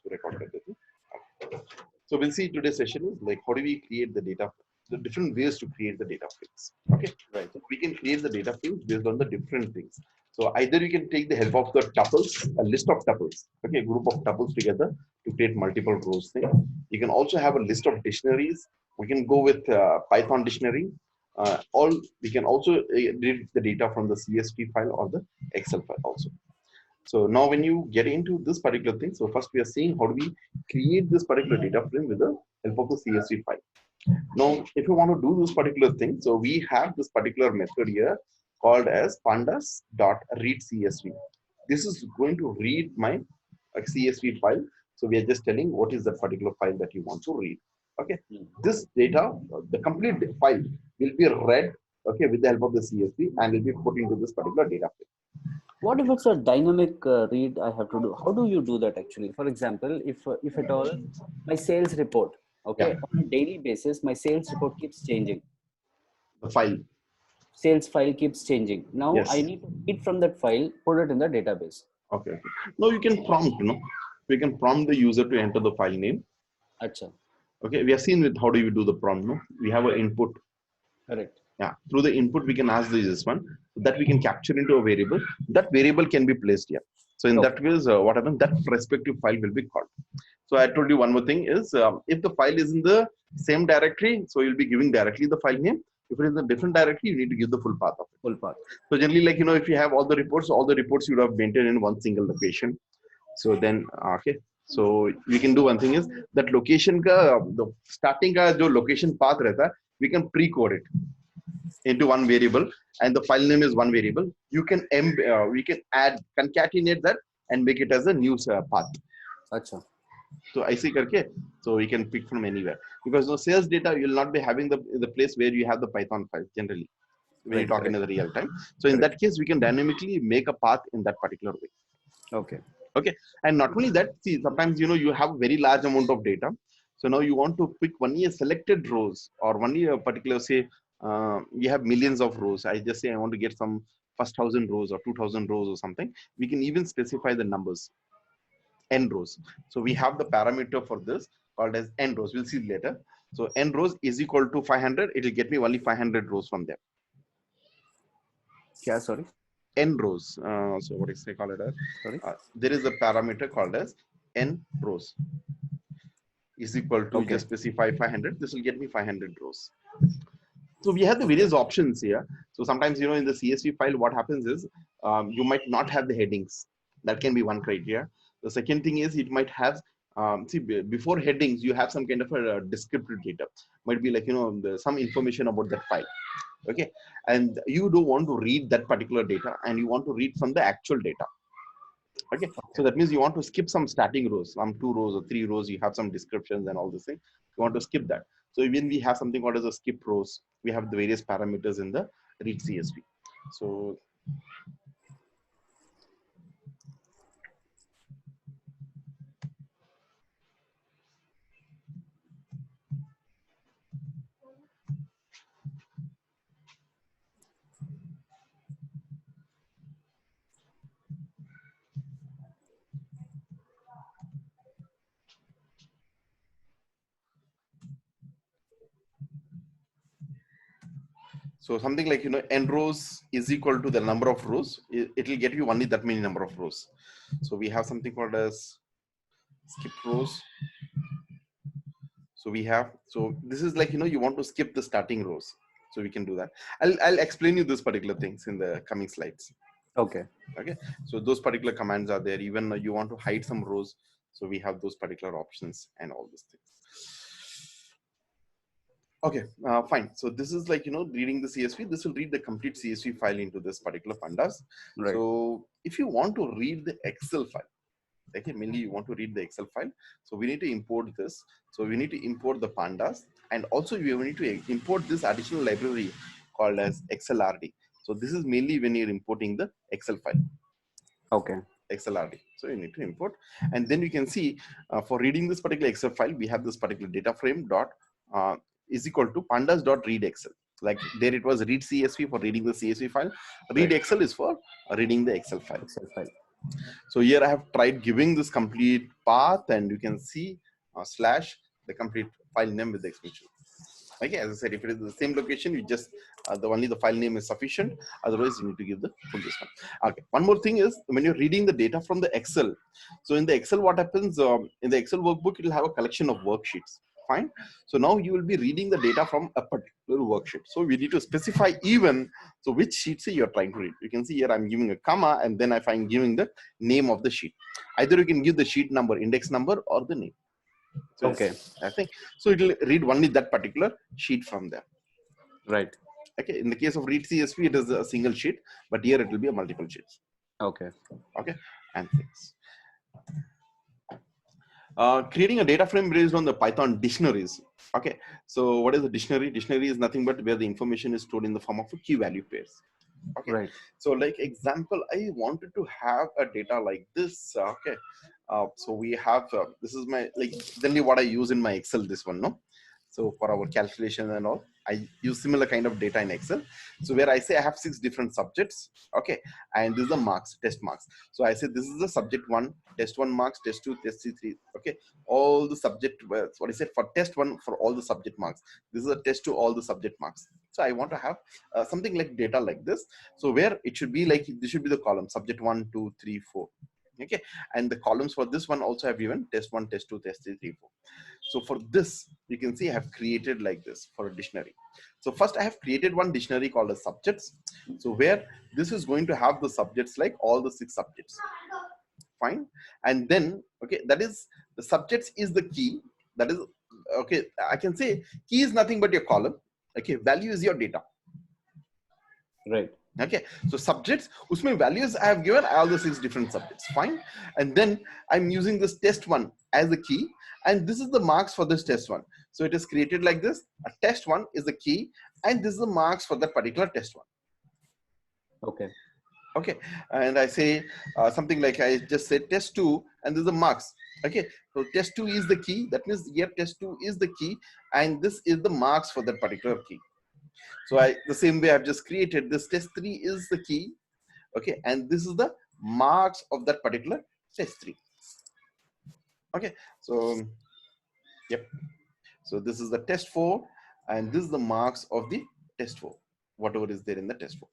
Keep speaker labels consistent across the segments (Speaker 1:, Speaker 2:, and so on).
Speaker 1: record करते थे. So we'll see today's session is like how do we create the data, the different ways to create the data frames. Okay, right. So we can create the data frames based on the different things. So either you can take the help of the tuples, a list of tuples, okay, a group of tuples together to create multiple rows thing. You can also have a list of dictionaries. We can go with Python dictionary. All we can also read the data from the CSV file or the Excel file also. So now when you get into this particular thing, so first we are seeing how do we create this particular data frame with the help of the CSV file. Now, if you want to do this particular thing, so we have this particular method here called as pandas.readCSV. This is going to read my CSV file. So we are just telling what is the particular file that you want to read. Okay, this data, the complete file will be read, okay, with the help of the CSV and will be put into this particular data frame.
Speaker 2: What if it's a dynamic read I have to do? How do you do that actually? For example, if at all my sales report, okay,
Speaker 1: Yeah.
Speaker 2: on a daily basis, my sales report keeps changing.
Speaker 1: The file.
Speaker 2: Sales file keeps changing. Now
Speaker 1: Yes.
Speaker 2: I need to read from that file, put it in the database.
Speaker 1: Okay. Now you can prompt, we can prompt the user to enter the file name.
Speaker 2: Acha.
Speaker 1: Okay, we have seen with how do you do the prompt, we have an input.
Speaker 2: Correct.
Speaker 1: Yeah, through the input we can ask this one that we can capture into a variable. That variable can be placed here. So in that case, what happens? That respective file will be called. So I told you one more thing is if the file is in the same directory, so you'll be giving directly the file name. If it is a different directory, you need to give the full path of it.
Speaker 2: Full path.
Speaker 1: So generally, like if you have all the reports you would have maintained in one single location. So then, okay. So we can do one thing is that location ka, the starting ka jo location path rehta, we can pre-code it into one variable, and the file name is one variable. You can we can add concatenate that and make it as a new path.
Speaker 2: Achha.
Speaker 1: So I see karke, so you can pick from anywhere because the sales data you'll not be having the place where you have the Python file generally when you talk in the real time. So in that case, we can dynamically make a path in that particular way.
Speaker 2: Okay.
Speaker 1: Okay, and not only that, see sometimes you have a very large amount of data. So now you want to pick only a selected rows or only a particular say you have millions of rows. I just say I want to get some first 1,000 rows or 2,000 rows or something. We can even specify the numbers, n rows. So we have the parameter for this called as n rows. We'll see later. So n rows is equal to 500. It will get me only 500 rows from there.
Speaker 2: Yeah, sorry.
Speaker 1: N rows. So what is they call it as?
Speaker 2: Sorry.
Speaker 1: There is a parameter called as n rows is equal to just specify 500. This will get me 500 rows. So we have the various options here. So sometimes in the CSV file, what happens is you might not have the headings. That can be one criteria. The second thing is it might have see before headings you have some kind of a descriptive data. Might be like some information about that file. Okay, and you don't want to read that particular data and you want to read from the actual data. Okay, so that means you want to skip some starting rows, some 2 rows or 3 rows, you have some descriptions and all this thing. You want to skip that. So when we have something called as a skip rows, we have the various parameters in the read CSV. So So something like n rows is equal to the number of rows. It will get you only that many number of rows. So we have something called as skip rows. So we have, so this is like you want to skip the starting rows. So we can do that. I'll explain you this particular things in the coming slides.
Speaker 2: Okay.
Speaker 1: Okay. So those particular commands are there. Even you want to hide some rows. So we have those particular options and all these things. Okay, fine. So this is like, reading the CSV. This will read the complete CSV file into this particular pandas. Right. So if you want to read the Excel file, okay, mainly you want to read the Excel file. So we need to import this. So we need to import the pandas, and also we need to import this additional library called as XLRD. So this is mainly when you're importing the Excel file.
Speaker 2: Okay.
Speaker 1: XLRD. So you need to import, and then you can see for reading this particular Excel file, we have this particular data frame dot is equal to pandas.read Excel. Like there it was read CSV for reading the CSV file. Read Excel is for reading the Excel file. So here I have tried giving this complete path, and you can see slash the complete file name with the extension. Okay, as I said, if it is the same location, you just only the file name is sufficient. Otherwise, you need to give the full this one. Okay. One more thing is when you're reading the data from the Excel. So in the Excel, what happens in the Excel workbook, it will have a collection of worksheets. Fine. So now you will be reading the data from a particular worksheet. So we need to specify even so which sheets you're trying to read. You can see here I'm giving a comma, and then if I'm giving the name of the sheet. Either you can give the sheet number, index number, or the name. So
Speaker 2: Okay.
Speaker 1: I think so. It will read only that particular sheet from there.
Speaker 2: Right.
Speaker 1: Okay. In the case of read CSV, it is a single sheet, but here it will be a multiple sheets.
Speaker 2: Okay.
Speaker 1: Okay. And things. Creating a data frame based on the Python dictionaries. Okay. So what is a dictionary? Dictionary is nothing but where the information is stored in the form of a key value pairs. Okay.
Speaker 2: Right.
Speaker 1: So like example, I wanted to have a data like this. Okay. So we have this is my like generally what I use in my Excel. This one, no. So for our calculation and all, I use similar kind of data in Excel. So where I say I have 6 different subjects. Okay. And this is the marks, test marks. So I say this is the subject 1, test 1 marks, test 2, test 3. Okay. All the subject, what I said for test 1 for all the subject marks. This is a test 2, all the subject marks. So I want to have something like data like this. So where it should be like, this should be the column subject 1, 2, 3, 4. Okay. And the columns for this one also have given test 1, test 2, test 3, 4. So for this, you can see I have created like this for a dictionary. So first I have created one dictionary called as subjects. So where this is going to have the subjects like all the 6 subjects. Fine. And then, okay, that is the subjects is the key. That is, okay, I can say key is nothing but your column. Okay, value is your data.
Speaker 2: Right.
Speaker 1: Okay, so subjects, usme values I have given all the 6 different subjects. Fine. And then I'm using this test 1 as the key, and this is the marks for this test 1. So it is created like this. A test 1 is the key, and this is the marks for that particular test 1.
Speaker 2: Okay.
Speaker 1: Okay, and I say something like I just said test 2, and this is the marks. Okay, so test 2 is the key. That means here test 2 is the key, and this is the marks for that particular key. So the same way I've just created this test 3 is the key. Okay, and this is the marks of that particular test 3. Okay, so yep. So this is the test 4, and this is the marks of the test 4, whatever is there in the test 4.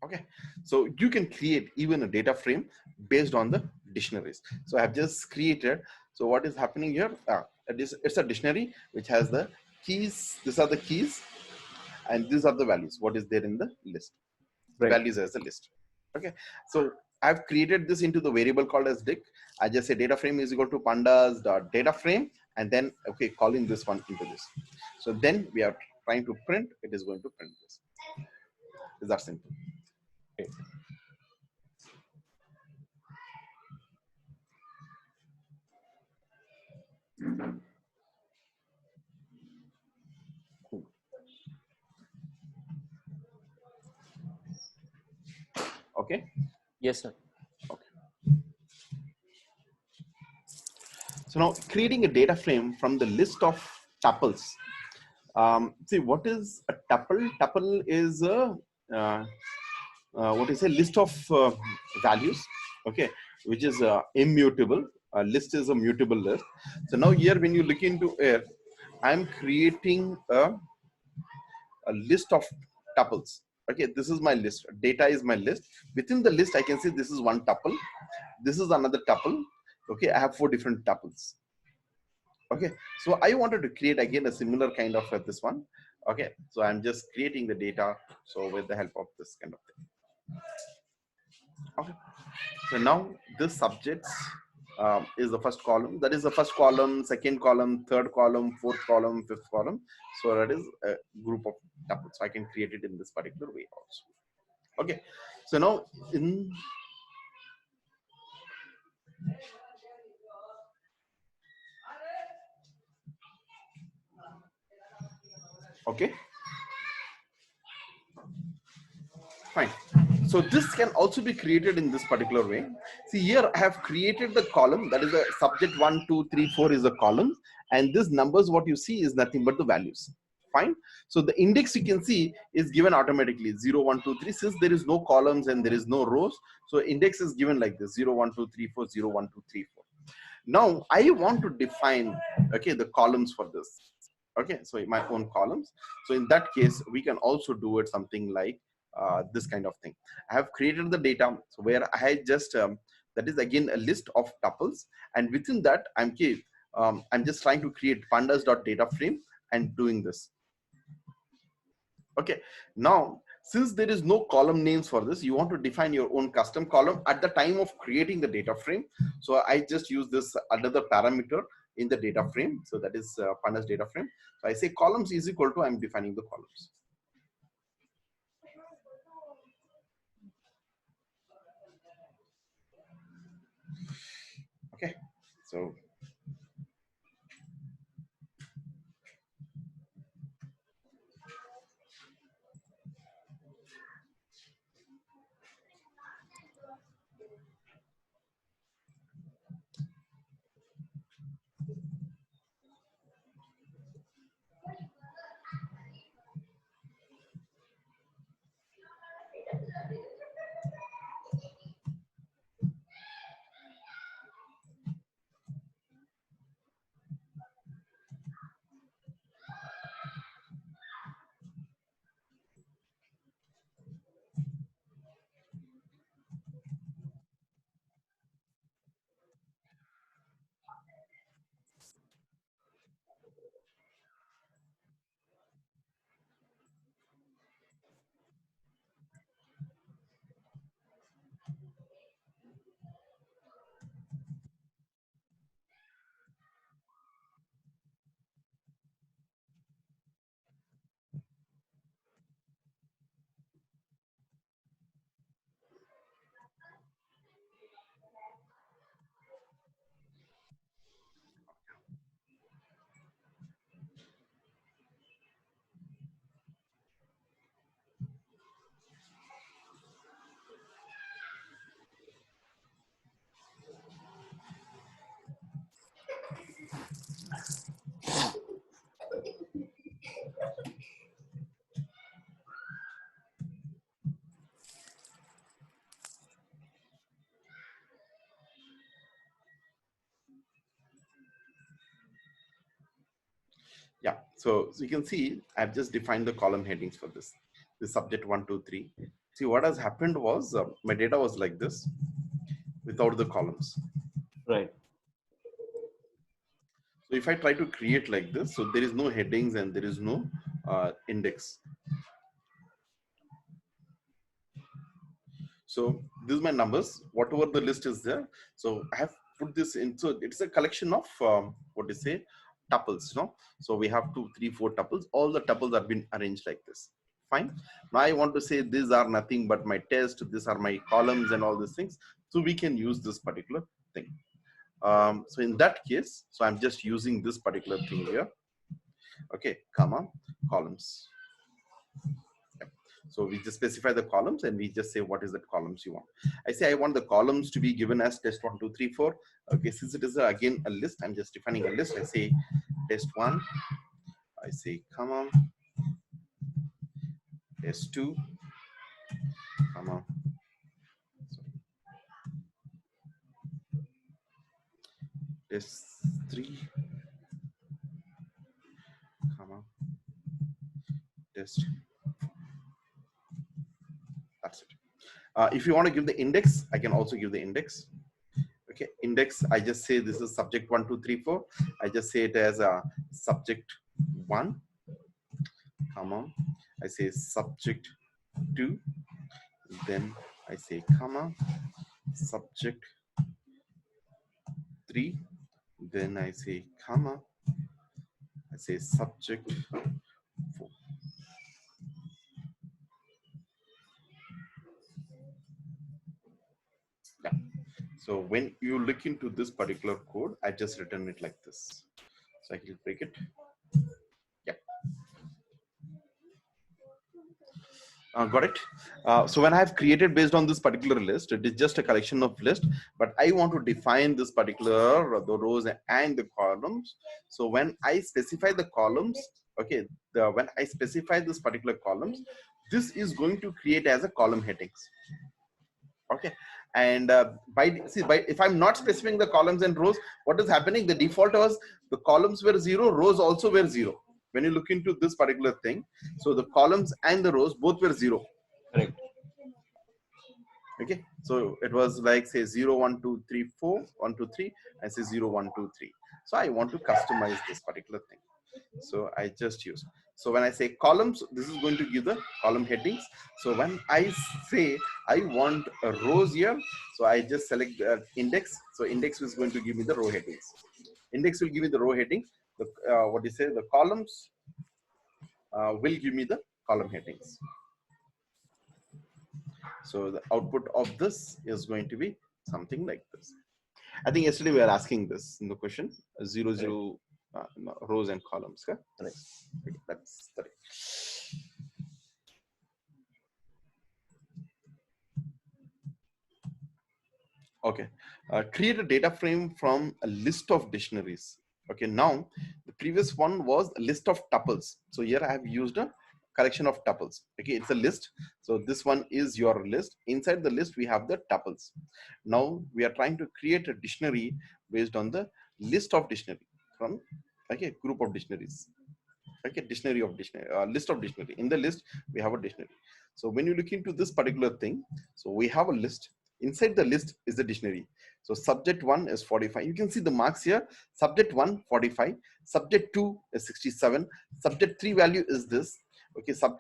Speaker 1: Okay, so you can create even a data frame based on the dictionaries. So I have just created. So what is happening here? It's a dictionary which has the keys. These are the keys, and these are the values. What is there in the list? The values as a list. Okay, so I've created this into the variable called as dic. I just say data frame is equal to pandas dot data frame, and then okay, calling this one into this. So then we are trying to print. It is going to print this. Is that simple? Okay. Okay.
Speaker 2: Yes, sir.
Speaker 1: Okay. So now creating a data frame from the list of tuples. See, what is a tuple? Tuple is a what is a list of values, okay, which is immutable. A list is a mutable list. So now here, when you look into it, I'm creating a list of tuples. Okay, this is my list. Data is my list. Within the list, I can say this is one tuple. This is another tuple. Okay, I have 4 different tuples. Okay, so I wanted to create again a similar kind of this one. Okay, so I'm just creating the data. So with the help of this kind of thing. Okay, so now this subjects is the first column. That is the first column, second column, third column, fourth column, fifth column. So that is a group of tuples. So I can create it in this particular way also. Okay, so now in okay, fine. So this can also be created in this particular way. See here, I have created the column. That is the subject 1, 2, 3, 4 is the column, and this numbers what you see is nothing but the values. Fine. So the index you can see is given automatically 0, 1, 2, 3. Since there is no columns and there is no rows, so index is given like this 0, 1, 2, 3, 4, 0, 1, 2, 3, 4. Now I want to define, okay, the columns for this. Okay, so my own columns. So in that case, we can also do it something like this kind of thing. I have created the data, so where I just that is again a list of tuples, and within that I'm just trying to create pandas.DataFrame and doing this. Okay, now since there is no column names for this, you want to define your own custom column at the time of creating the data frame. So I just use this another parameter in the data frame. So that is pandas data frame. So I say columns is equal to, I'm defining the columns. Okay, so yeah, so you can see I've just defined the column headings for this. The subject 1, 2, 3. See what has happened was my data was like this without the columns.
Speaker 2: Right.
Speaker 1: So if I try to create like this, so there is no headings and there is no index. So this is my numbers, whatever the list is there. So I have put this in. So it's a collection of what do you say, tuples. No, so we have 2, 3, 4 tuples. All the tuples have been arranged like this. Fine. Now I want to say these are nothing but my test. These are my columns and all these things. So we can use this particular thing. So in that case, so I'm just using this particular thing here. Okay, comma, columns. So we just specify the columns and we just say what is that columns you want. I say I want the columns to be given as test 1, 2, 3, 4. Okay, since it is again a list, I'm just defining a list. I say test 1. I say comma, test 2, comma, test 3, comma, test. That's it. If you want to give the index, I can also give the index. Okay, index, I just say this is subject 1, 2, 3, 4. I just say it as a subject 1, comma, I say subject 2, then I say comma, subject 3, then I say comma, I say subject 4. Yeah. So when you look into this particular code, I just written it like this. So I can break it. Yeah. Got it. So when I have created based on this particular list, it is just a collection of list, but I want to define this particular the rows and the columns. So when I specify the columns, Okay, when I specify this particular columns, this is going to create as a column headings. Okay, and if I'm not specifying the columns and rows, what is happening? The default was the columns were 0, rows also were 0. When you look into this particular thing, so the columns and the rows both were 0.
Speaker 2: Correct.
Speaker 1: Okay, so it was like say 0 1 2 3 4 1 2 3 and say 0 1 2 3. So I want to customize this particular thing, so I just use, so when I say columns, this is going to give the column headings. So when I say I want a rows here, so I just select the index. So index is going to give me the row headings. Index will give me the row heading. The what do you say, the columns will give me the column headings. So the output of this is going to be something like this. I think yesterday we were asking this in the question, 0 no, rows and columns. Okay?
Speaker 2: Correct.
Speaker 1: Okay, that's correct. Okay, create a data frame from a list of dictionaries. Okay, now the previous one was a list of tuples. So here I have used a collection of tuples. Okay, it's a list. So this one is your list. Inside the list, we have the tuples. Now we are trying to create a dictionary based on the list of dictionary from group of dictionaries. Okay, dictionary of dictionary, list of dictionary. In the list, we have a dictionary. So when you look into this particular thing, so we have a list. Inside the list is the dictionary. So subject 1 is 45. You can see the marks here. Subject 1, 45. Subject 2 is 67. Subject 3 value is this. Okay, so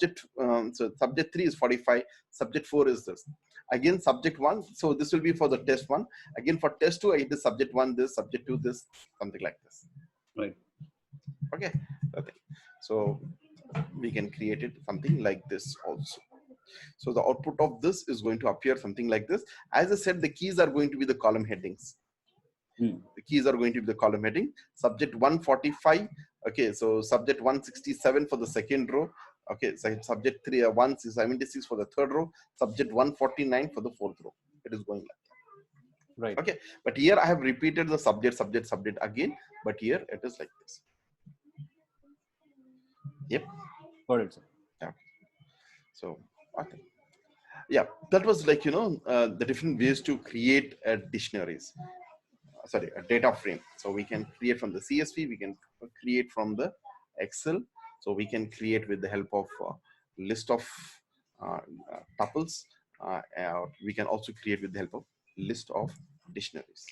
Speaker 1: subject 3 is 45. Subject 4 is this. Again, subject 1. So this will be for the test 1. Again, for test 2, I did subject 1, this, subject 2, this, something like this.
Speaker 2: Right.
Speaker 1: Okay. Okay. So we can create it something like this also. So the output of this is going to appear something like this. As I said, the keys are going to be the column headings. The keys are going to be the column heading. Subject 145. Okay, so subject 167 for the second row. Okay, so subject 176 for the third row. Subject 149 for the fourth row. It is going like that.
Speaker 2: Right.
Speaker 1: Okay, but here I have repeated the subject again, but here it is like this. Yep.
Speaker 2: Got it, sir.
Speaker 1: Yeah. So okay. Yeah, that was like the different ways to create dictionaries. Sorry, a data frame. So we can create from the CSV, we can create from the Excel. So we can create with the help of list of tuples. We can also create with the help of list of dictionaries.